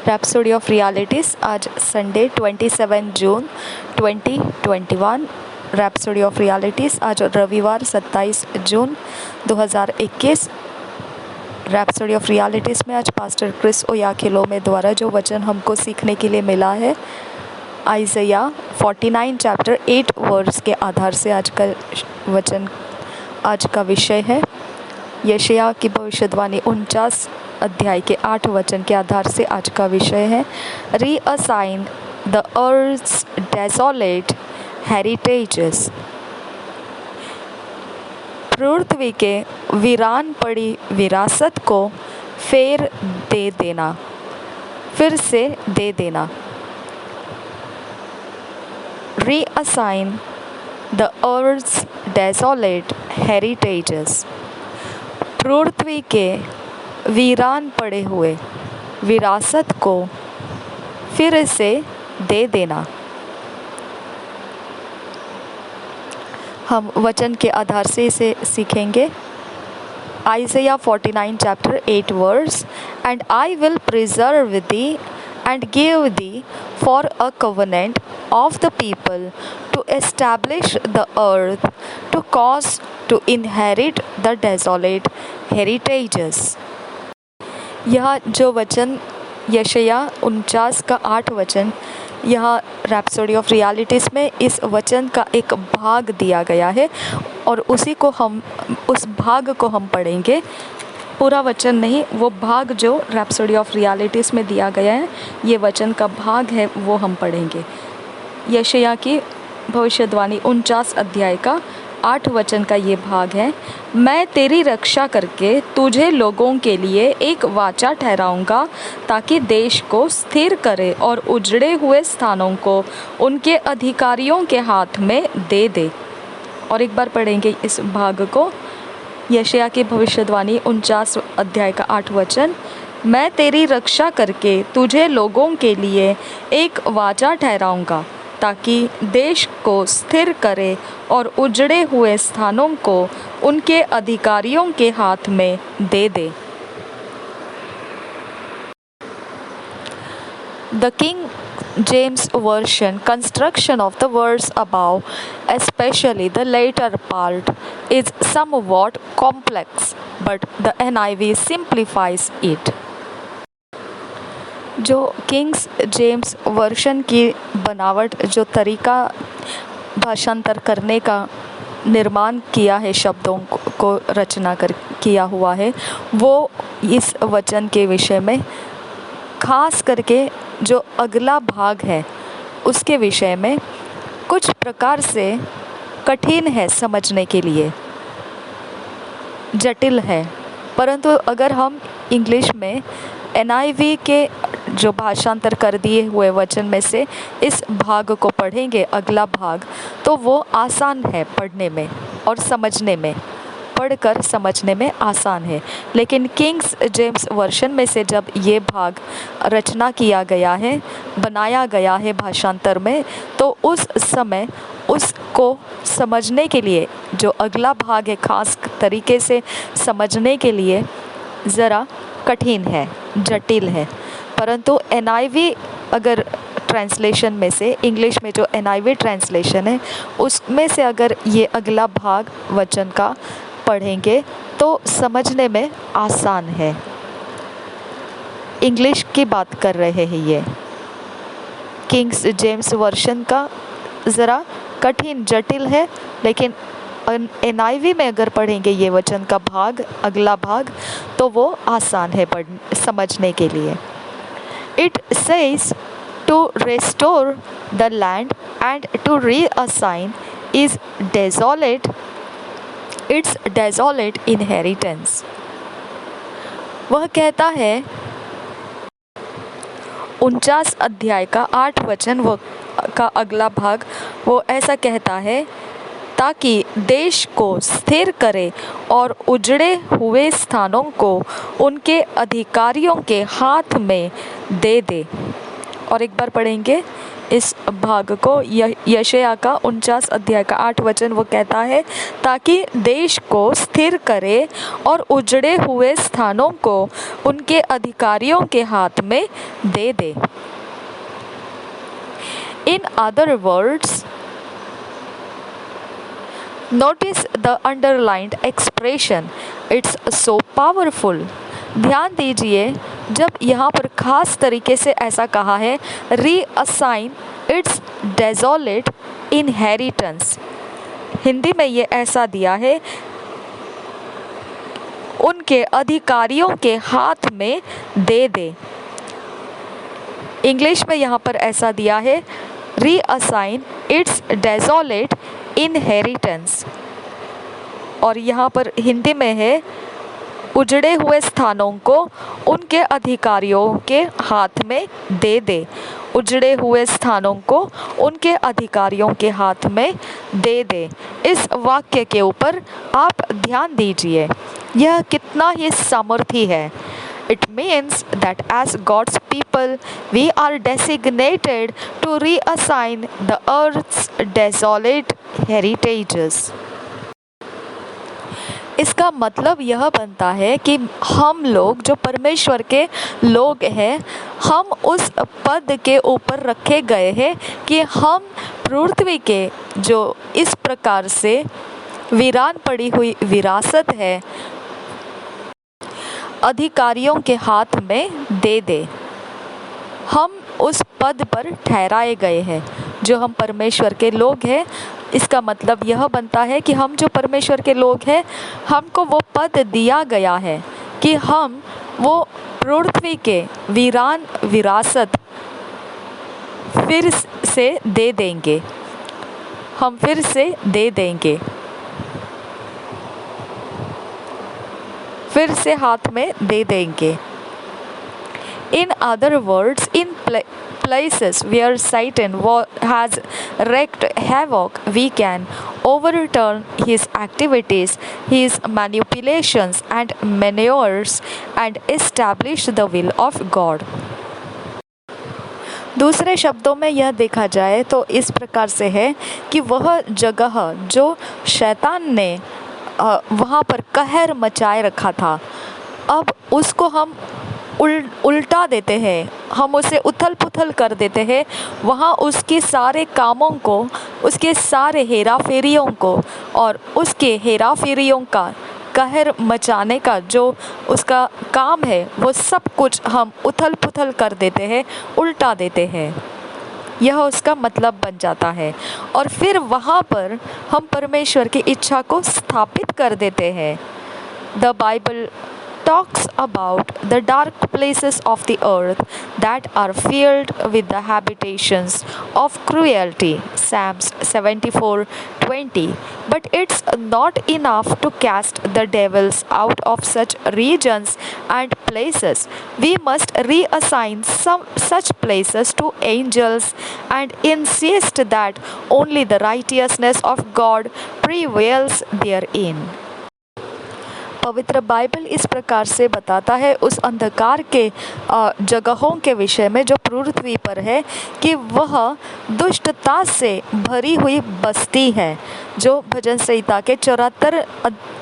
Rhapsody of realities. आज Sunday 27 June 2021। Rhapsody of realities आज रविवार 27 जून 2021। रैप्सोडी ऑफ रियलिटीज़ में आज पास्टर क्रिस ओयाखिलोमे द्वारा जो वचन हमको सीखने के लिए मिला है, आइज़ाया 49 चैप्टर 8 वर्स के आधार से आज का वचन, आज का विषय है। यशायाह की भविष्यवाणी 49 अध्याय के 8 वचन के आधार से आज का विषय है, reassign the earth's desolate heritages. पृथ्वी के वीरान पड़ी विरासत को फिर से दे देना। Reassign the earth's desolate heritages. पृथ्वी के वीरान पड़े हुए विरासत को फिर से दे देना। हम वचन के आधार से इसे सीखेंगे। Isaiah 49 chapter 8 verse, and I will preserve thee and give thee for a covenant of the people, to establish the earth, to cause to inherit the desolate heritages। यह जो वचन यशायाह 49 का 8 वचन, यह रैप्सोडी ऑफ रियलिटीज़ में इस वचन का एक भाग दिया गया है और उस भाग को हम पढ़ेंगे। पूरा वचन नहीं, वो भाग जो रैप्सोडी ऑफ रियलिटीज़ में दिया गया है, ये वचन का भाग है, वो हम पढ़ेंगे। यशायाह की भविष्यवाणी 49 अध्याय का 8 वचन का ये भाग है, मैं तेरी रक्षा करके तुझे लोगों के लिए एक वाचा ठहराऊंगा, ताकि देश को स्थिर करे और उजड़े हुए स्थानों को उनके अधिकारियों के हाथ में दे दे। और एक बार पढ़ेंगे इस भाग को। यशायाह की भविष्यवाणी 49 अध्याय का 8 वचन, मैं तेरी रक्षा करके तुझे लोगों के लिए एक वाचा ठहराऊंगा, ताकि देश को स्थिर करे और उजड़े हुए स्थानों को उनके अधिकारियों के हाथ में दे दे। The King James Version construction of the words above, especially the later part, is somewhat complex, but the NIV simplifies it। जो किंग्स जेम्स वर्शन की बनावट, जो तरीका भाषांतर करने का निर्माण किया है, शब्दों को रचना किया हुआ है, वो इस वचन के विषय में खास करके जो अगला भाग है उसके विषय में कुछ प्रकार से कठिन है समझने के लिए, जटिल है। परंतु अगर हम इंग्लिश में NIV के जो भाषांतर कर दिए हुए वचन में से इस भाग को पढ़ेंगे, अगला भाग, तो वो आसान है पढ़ने में और समझने में, पढ़कर समझने में आसान है। लेकिन किंग्स जेम्स वर्शन में से जब ये भाग रचना किया गया है, बनाया गया है भाषांतर में, तो उस समय उसको समझने के लिए जो अगला भाग है, खास तरीके से समझने के लिए ज़रा कठिन है, जटिल है। परंतु NIV अगर ट्रांसलेशन में से, इंग्लिश में जो NIV ट्रांसलेशन है, उसमें से अगर ये अगला भाग वचन का पढ़ेंगे तो समझने में आसान है। इंग्लिश की बात कर रहे हैं, ये किंग्स जेम्स वर्शन का ज़रा कठिन, जटिल है, लेकिन NIV में अगर पढ़ेंगे ये वचन का भाग, अगला भाग, तो वो आसान है समझने के लिए। It says to restore the land and to reassign is desolate, its desolate inheritance। वह कहता है, 49 अध्याय का 8 वचन वो का अगला भाग, वो ऐसा कहता है, ताकि देश को स्थिर करे और उजड़े हुए स्थानों को उनके अधिकारियों के हाथ में दे दे। और एक बार पढ़ेंगे, इस भाग को यशायाह का 49 अध्याय का 8 वचन वो कहता है, ताकि देश को स्थिर करे और उजड़े हुए स्थानों को उनके अधिकारियों के हाथ में दे दे। In other words, notice the underlined expression, it's so powerful। ध्यान दीजिए जब यहाँ पर खास तरीके से ऐसा कहा है, reassign it's desolate inheritance. Hindi में ये ऐसा दिया है, उनके अधिकारियों के हाथ में दे दे। इंग्लिश में यहाँ पर ऐसा दिया है, रीअसाइन इट्स डेजोलेट इनहेरिटेंस, और यहाँ पर हिंदी में है, उजड़े हुए स्थानों को उनके अधिकारियों के हाथ में दे दे। उजड़े हुए स्थानों को उनके अधिकारियों के हाथ में दे दे। इस वाक्य के ऊपर आप ध्यान दीजिए, यह कितना ही सामर्थी है। It means that as God's people, we are designated to reassign the earth's desolate heritages। इसका मतलब यह बनता है कि हम लोग जो परमेश्वर के लोग हैं, हम उस पद के ऊपर रखे गए हैं कि हम पृथ्वी के जो इस प्रकार से वीरान पड़ी हुई विरासत है, अधिकारियों के हाथ में दे दे। हम उस पद पर ठहराए गए हैं जो हम परमेश्वर के लोग हैं। इसका मतलब यह बनता है कि हम जो परमेश्वर के लोग हैं, हमको वो पद दिया गया है कि हम वो पृथ्वी के वीरान विरासत फिर से दे देंगे, हम फिर से दे देंगे, फिर से हाथ में दे देंगे। In other words, in places where Satan has wreaked havoc, we can overturn his activities, his manipulations and maneuvers and establish the will of God। दूसरे शब्दों में यह देखा जाए तो इस प्रकार से है कि वह जगह जो शैतान ने वहाँ पर कहर मचाए रखा था, अब उसको हम उल्टा देते हैं, हम उसे उथल पुथल कर देते हैं। वहाँ उसके सारे कामों को, उसके सारे हेरा फेरियों को और उसके हेरा फेरियों का कहर मचाने का जो उसका काम है, वो सब कुछ हम उथल पुथल कर देते हैं, उल्टा देते हैं। यह उसका मतलब बन जाता है और फिर वहाँ पर हम परमेश्वर की इच्छा को स्थापित कर देते हैं। The Bible talks about the dark places of the earth that are filled with the habitations of cruelty, Psalms 74:20. But it's not enough to cast the devils out of such regions and places. We must reassign some such places to angels and insist that only the righteousness of God prevails therein। पवित्र Bible इस प्रकार से बताता है उस अंधकार के जगहों के विषय में जो पृथ्वी पर है, कि वह दुष्टता से भरी हुई बस्ती है, जो भजन संहिता के 74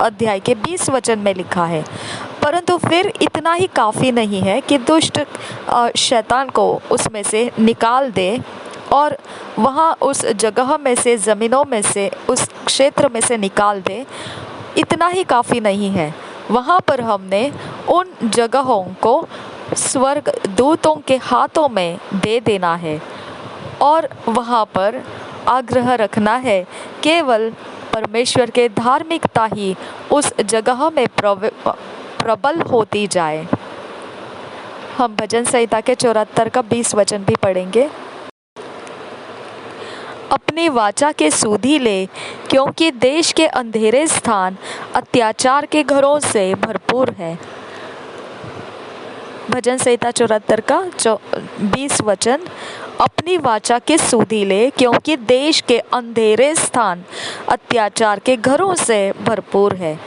अध्याय के 20 वचन में लिखा है। परंतु फिर इतना ही काफ़ी नहीं है कि दुष्ट शैतान को उसमें से निकाल दे और वहाँ उस जगह में से, ज़मीनों में से, उस क्षेत्र में से निकाल दे। इतना ही काफ़ी नहीं है, वहाँ पर हमने उन जगहों को स्वर्ग दूतों के हाथों में दे देना है और वहाँ पर आग्रह रखना है केवल परमेश्वर के धार्मिकता ही उस जगह में प्रबल होती जाए। हम भजन संहिता के 74 का 20 वचन भी पढ़ेंगे। अपनी वाचा के सुधि ले, क्योंकि देश के अंधेरे स्थान अत्याचार के घरों से भरपूर है। भजन संहिता 74 का 20 वचन, अपनी वाचा के सुधि ले, क्योंकि देश के अंधेरे स्थान अत्याचार के घरों से भरपूर है।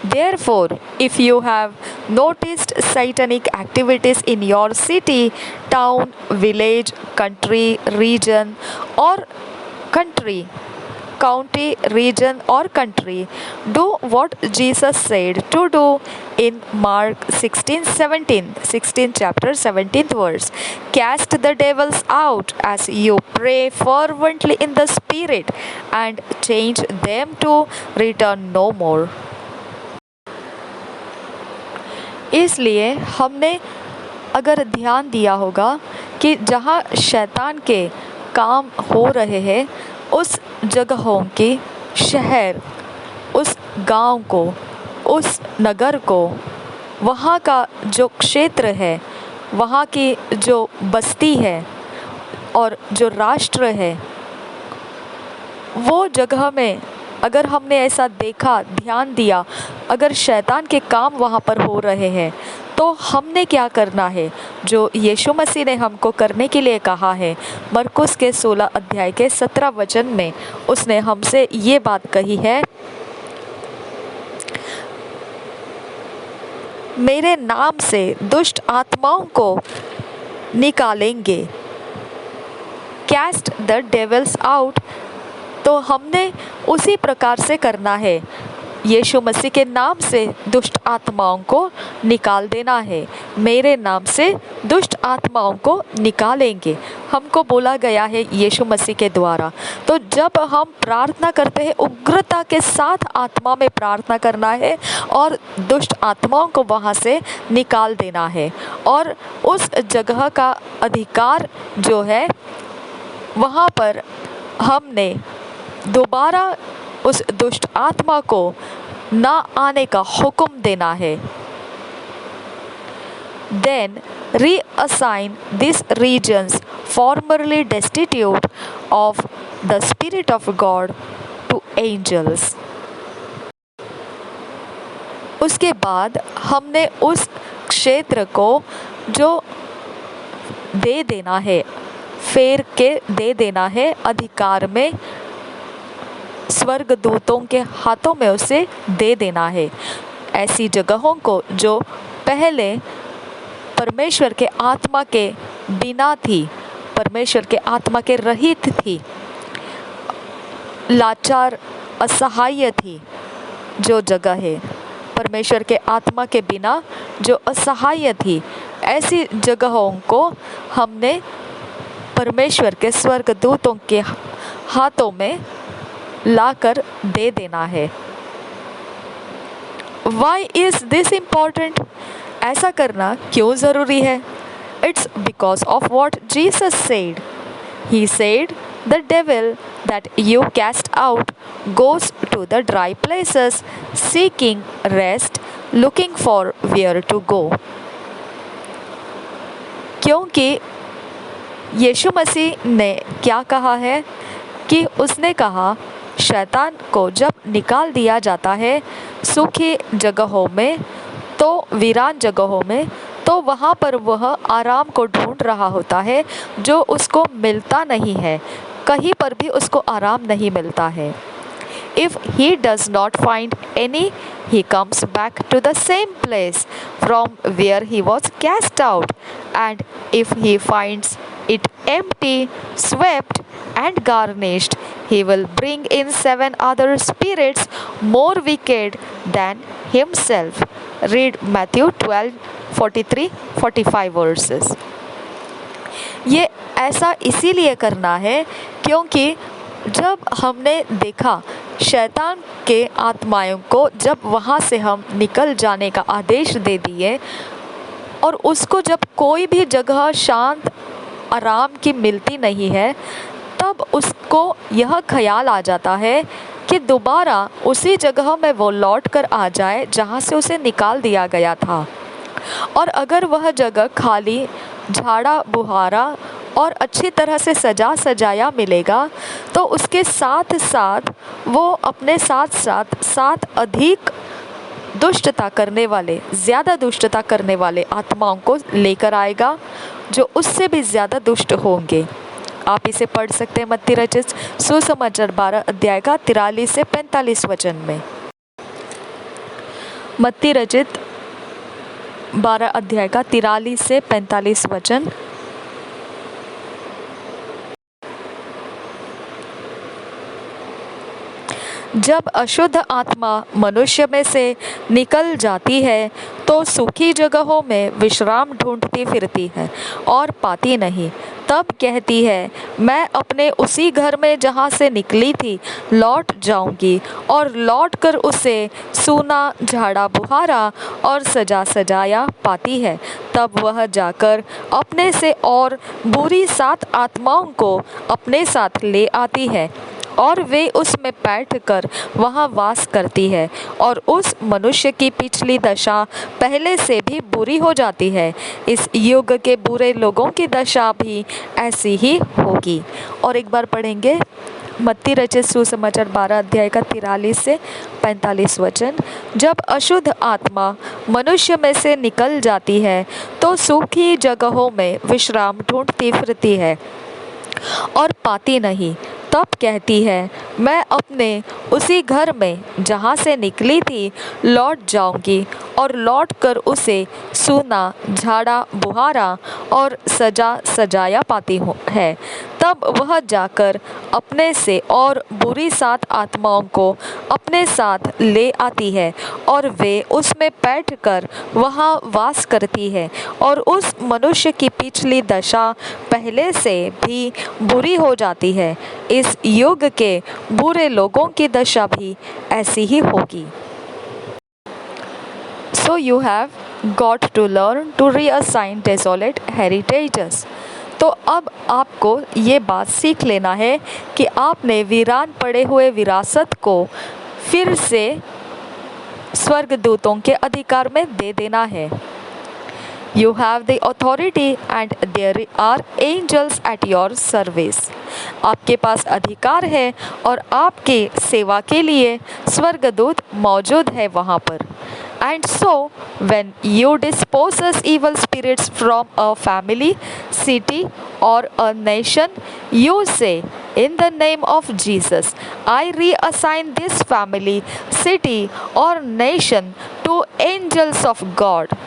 Therefore, if you have noticed satanic activities in your city, town, village, country, region, or country, county, region, or country, do what Jesus said to do in Mark 16:17, 16 chapter 17th verse. Cast the devils out as you pray fervently in the Spirit, and change them to return no more. इसलिए हमने अगर ध्यान दिया होगा कि जहाँ शैतान के काम हो रहे हैं उस जगहों की, शहर, उस गांव को, उस नगर को, वहाँ का जो क्षेत्र है, वहाँ की जो बस्ती है और जो राष्ट्र है, वो जगह में अगर हमने ऐसा देखा, ध्यान दिया, अगर शैतान के काम वहाँ पर हो रहे हैं तो हमने क्या करना है, जो यीशु मसीह ने हमको करने के लिए कहा है। मरकुस के 16 अध्याय के 17 वचन में उसने हमसे ये बात कही है, मेरे नाम से दुष्ट आत्माओं को निकालेंगे। Cast the devils out. तो हमने उसी प्रकार से करना है, यीशु मसीह के नाम से दुष्ट आत्माओं को निकाल देना है। मेरे नाम से दुष्ट आत्माओं को निकालेंगे, हमको बोला गया है यीशु मसीह के द्वारा। तो जब हम प्रार्थना करते हैं, उग्रता के साथ आत्मा में प्रार्थना करना है और दुष्ट आत्माओं को वहाँ से निकाल देना है, और उस जगह का अधिकार जो है वहाँ पर हमने दोबारा उस दुष्ट आत्मा को ना आने का हुक्म देना है। Then reassign these regions formerly destitute of the Spirit of God to angels. उसके बाद हमने उस क्षेत्र को जो दे देना है, फेर के दे देना है अधिकार में, स्वर्ग दूतों के हाथों में उसे दे देना है। ऐसी जगहों को जो पहले परमेश्वर के आत्मा के बिना थी, परमेश्वर के आत्मा के रहित थी, लाचार, असहाय थी, जो जगह है परमेश्वर के आत्मा के बिना जो असहाय थी, ऐसी जगहों को हमने परमेश्वर के स्वर्ग दूतों के हाथों में लाकर दे देना है। Why is this important? ऐसा करना क्यों ज़रूरी है? It's because of what Jesus said. He said, the devil that you cast out goes to the dry places, seeking rest, looking for where to go. क्योंकि यीशु मसीह ने क्या कहा है कि उसने कहा, शैतान को जब निकाल दिया जाता है सूखी जगहों में, तो वीरान जगहों में, तो वहाँ पर वह आराम को ढूंढ रहा होता है जो उसको मिलता नहीं है, कहीं पर भी उसको आराम नहीं मिलता है। If he does not find any, he comes back to the same place from where he was cast out, and if he finds it empty, swept, and garnished, he will bring in 7 other spirits more wicked than himself. Read Matthew 12:43-45 verses. ये ऐसा इसीलिए करना है क्योंकि जब हमने देखा शैतान के आत्माओं को जब वहाँ से हम निकल जाने का आदेश दे दिए, और उसको जब कोई भी जगह शांत आराम की मिलती नहीं है, तब उसको यह ख्याल आ जाता है कि दोबारा उसी जगह में वो लौट कर आ जाए जहाँ से उसे निकाल दिया गया था। और अगर वह जगह खाली, झाड़ा बुहारा और अच्छी तरह से सजा सजाया मिलेगा, तो उसके साथ साथ वो अपने साथ साथ 7 अधिक दुष्टता करने वाले, ज़्यादा दुष्टता करने वाले आत्माओं को लेकर आएगा जो उससे भी ज़्यादा दुष्ट होंगे। आप इसे पढ़ सकते हैं मत्ती रचित सुसमाचार 12 अध्याय का 43 से 45 वचन में। मत्ती रचित 12 अध्याय का 43 से 45 वचन। जब अशुद्ध आत्मा मनुष्य में से निकल जाती है तो सूखी जगहों में विश्राम ढूंढती फिरती है और पाती नहीं। तब कहती है, मैं अपने उसी घर में जहाँ से निकली थी लौट जाऊंगी, और लौटकर उसे सूना, झाड़ा बुहारा और सजा सजाया पाती है। तब वह जाकर अपने से और बुरी 7 आत्माओं को अपने साथ ले आती है और वे उसमें बैठकर वहाँ वास करती है, और उस मनुष्य की पिछली दशा पहले से भी बुरी हो जाती है। इस युग के बुरे लोगों की दशा भी ऐसी ही होगी। और एक बार पढ़ेंगे मत्ती रचित सुसमाचार 12 अध्याय का 43 से 45 वचन। जब अशुद्ध आत्मा मनुष्य में से निकल जाती है तो सूखी जगहों में विश्राम ढूंढती फिरती है और पाती नहीं। तब कहती है, मैं अपने उसी घर में जहाँ से निकली थी लौट जाऊंगी, और लौटकर उसे सूना, झाड़ा बुहारा और सजा सजाया पाती है। तब वह जाकर अपने से और बुरी 7 आत्माओं को अपने साथ ले आती है, और वे उसमें बैठकर वहाँ वास करती है, और उस मनुष्य की पिछली दशा पहले से भी बुरी हो जाती है। इस युग के बुरे लोगों की दशा भी ऐसी ही होगी। So you have got to learn to reassign desolate heritages. तो अब आपको ये बात सीख लेना है कि आपने वीरान पड़े हुए विरासत को फिर से स्वर्गदूतों के अधिकार में दे देना है। You have the authority and there are angels at your service. आपके पास अधिकार है और आपके सेवा के लिए स्वर्गदूत मौजूद है वहाँ पर। And so, when you disposes evil spirits from a family, city or a nation, you say, in the name of Jesus, I reassign this family, city or nation to angels of God.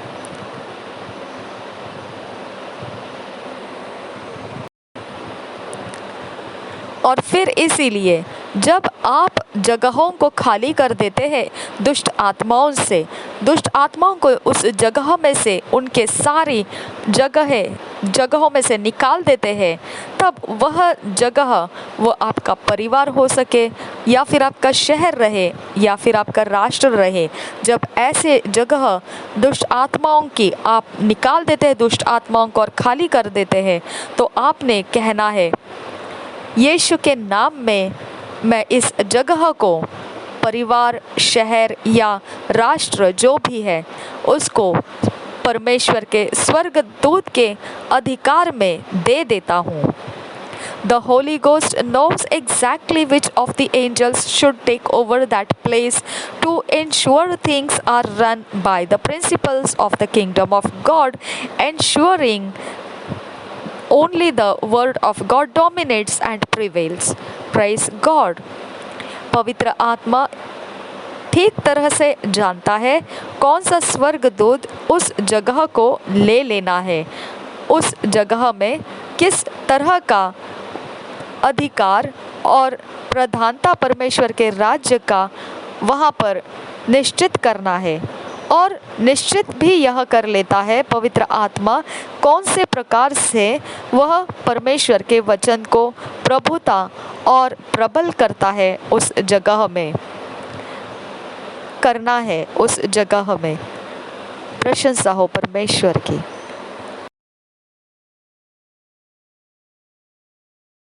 और फिर इसीलिए जब आप जगहों को खाली कर देते हैं दुष्ट आत्माओं से, दुष्ट आत्माओं को उस जगह में से, उनके सारी जगहों में से निकाल देते हैं, तब वह जगह वो आपका परिवार हो सके या फिर आपका शहर रहे या फिर आपका राष्ट्र रहे, जब ऐसे जगह दुष्ट आत्माओं की आप निकाल देते हैं, दुष्ट आत्माओं को और खाली कर देते हैं, तो आपने कहना है, यीशु के नाम में मैं इस जगह को, परिवार, शहर या राष्ट्र जो भी है, उसको परमेश्वर के स्वर्गदूत के अधिकार में दे देता हूँ। The Holy Ghost knows exactly which of the angels should take over that place to ensure things are run by the principles of the kingdom of God, ensuring only the word of God dominates and prevails. Praise God. पवित्र आत्मा ठीक तरह से जानता है कौन सा स्वर्गदूत उस जगह को ले लेना है, उस जगह में किस तरह का अधिकार और प्रधानता परमेश्वर के राज्य का वहाँ पर निश्चित करना है, और निश्चित भी यह कर लेता है पवित्र आत्मा कौन से प्रकार से वह परमेश्वर के वचन को प्रभुता और प्रबल करता है, उस जगह में करना है, उस जगह में। प्रशंसा हो परमेश्वर की।